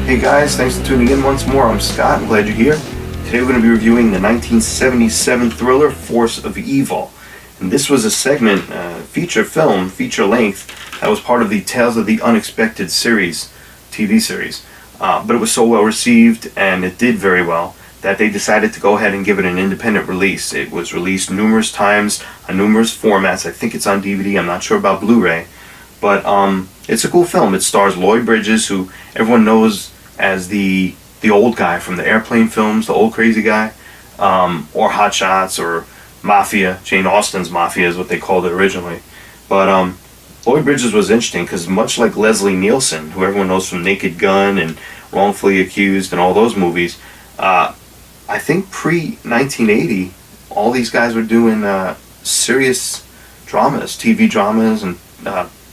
Hey guys, thanks for tuning in once more. I'm Scott. I'm glad you're here. Today we're going to be reviewing the 1977 thriller Force of Evil. And this was a segment, feature film, feature length, that was part of the Tales of the Unexpected series, TV series. But it was so well received and it did very well that they decided to go ahead and give it an independent release. It was released numerous times on numerous formats. I think it's on DVD. I'm not sure about Blu-ray. But it's a cool film. It stars Lloyd Bridges, who everyone knows as the old guy from the Airplane films, the old crazy guy, or Hot Shots, or Mafia. Jane Austen's Mafia is what they called it originally. But Lloyd Bridges was interesting because much like Leslie Nielsen, who everyone knows from Naked Gun and Wrongfully Accused and all those movies, I think pre-1980, all these guys were doing serious dramas, TV dramas, and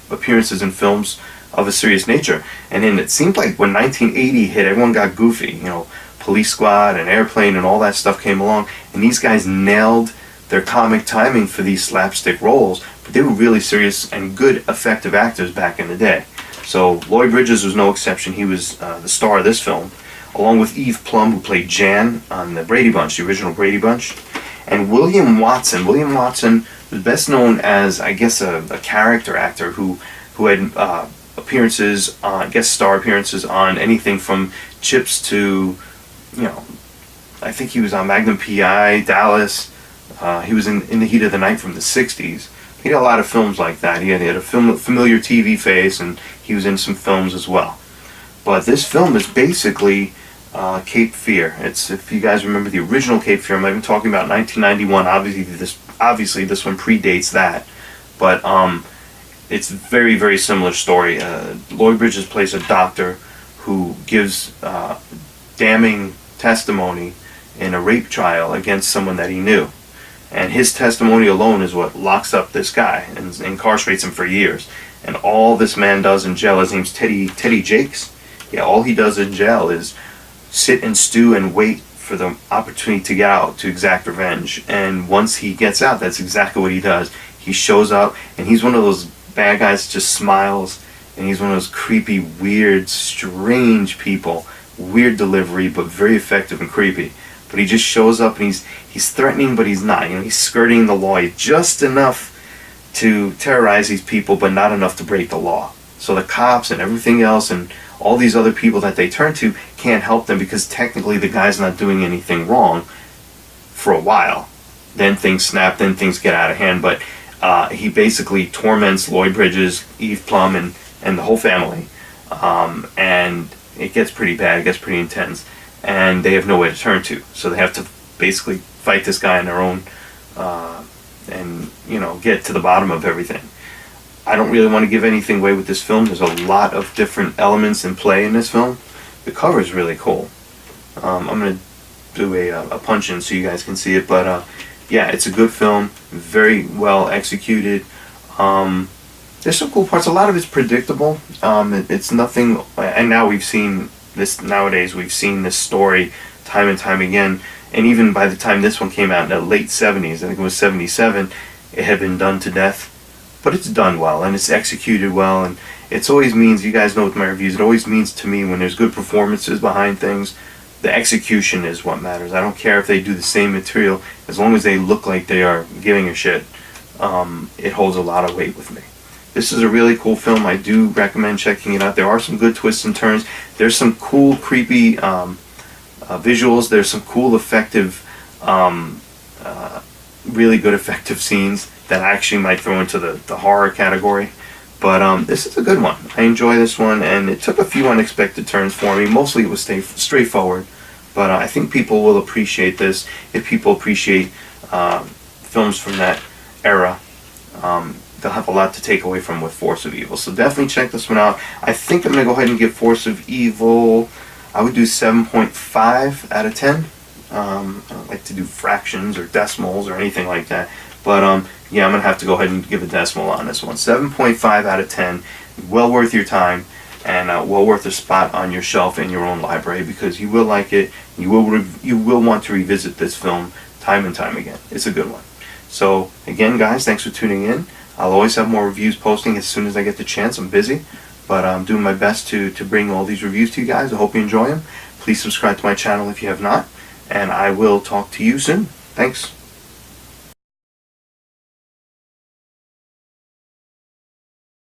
appearances in films of a serious nature. And then it seemed like when 1980 hit, everyone got goofy. You know, Police Squad and Airplane and all that stuff came along, and these guys nailed their comic timing for these slapstick roles, but they were really serious and good, effective actors back in the day. So Lloyd Bridges was no exception. He was the star of this film, along with Eve Plumb, who played Jan on the Brady Bunch, the original Brady Bunch, and William Watson. William Watson was best known as, I guess, a character actor who had appearances, guest star appearances on anything from Chips to, you know, I think he was on Magnum P.I., Dallas. He was in the Heat of the Night from the 60s. He had a lot of films like that. He had a familiar TV face, and he was in some films as well. But this film is basically Cape Fear. If you guys remember the original Cape Fear, I'm even talking about 1991. Obviously this one predates that, but it's a very, very similar story. Lloyd Bridges plays a doctor who gives damning testimony in a rape trial against someone that he knew, and his testimony alone is what locks up this guy and incarcerates him for years. And all this man does in jail, his name's Teddy Jakes. Yeah, all he does in jail is sit and stew and wait for the opportunity to get out, to exact revenge. And once he gets out, that's exactly what he does. He shows up, and he's one of those bad guys that just smiles, and he's one of those creepy, weird, strange people. Weird delivery, but very effective and creepy. But he just shows up, and he's threatening, but he's not. You know, he's skirting the law just enough to terrorize these people, but not enough to break the law. So the cops and everything else and all these other people that they turn to can't help them because technically the guy's not doing anything wrong for a while. Then things snap, then things get out of hand. But he basically torments Lloyd Bridges, Eve Plumb, and the whole family. And it gets pretty bad, it gets pretty intense. And they have no way to turn to. So they have to basically fight this guy on their own and, you know, get to the bottom of everything. I don't really want to give anything away with this film. There's a lot of different elements in play in this film. The cover is really cool. I'm going to do a punch-in so you guys can see it. But yeah, it's a good film. Very well executed. There's some cool parts. A lot of it's predictable. It's nothing... And now we've seen this... Nowadays, we've seen this story time and time again. And even by the time this one came out in the late 70s, I think it was 77, it had been done to death. But it's done well, and it's executed well, and it always means, you guys know with my reviews, it always means to me when there's good performances behind things, the execution is what matters. I don't care if they do the same material, as long as they look like they are giving a shit, it holds a lot of weight with me. This is a really cool film. I do recommend checking it out. There are some good twists and turns. There's some cool, creepy visuals. There's some cool, effective, really good, effective scenes that I actually might throw into the horror category. But this is a good one. I enjoy this one, and it took a few unexpected turns for me. Mostly it was straightforward, but I think people will appreciate this. If people appreciate films from that era, they'll have a lot to take away from with Force of Evil. So definitely check this one out. I think I'm going to go ahead and give Force of Evil, I would do 7.5 out of 10. I don't like to do fractions or decimals or anything like that. But yeah, I'm going to have to go ahead and give a decimal on this one. 7.5 out of 10. Well worth your time, and well worth a spot on your shelf in your own library, because you will like it. You will want to revisit this film time and time again. It's a good one. So again, guys, thanks for tuning in. I'll always have more reviews posting as soon as I get the chance. I'm busy. but I'm doing my best to bring all these reviews to you guys. I hope you enjoy them. Please subscribe to my channel if you have not, and I will talk to you soon. Thanks.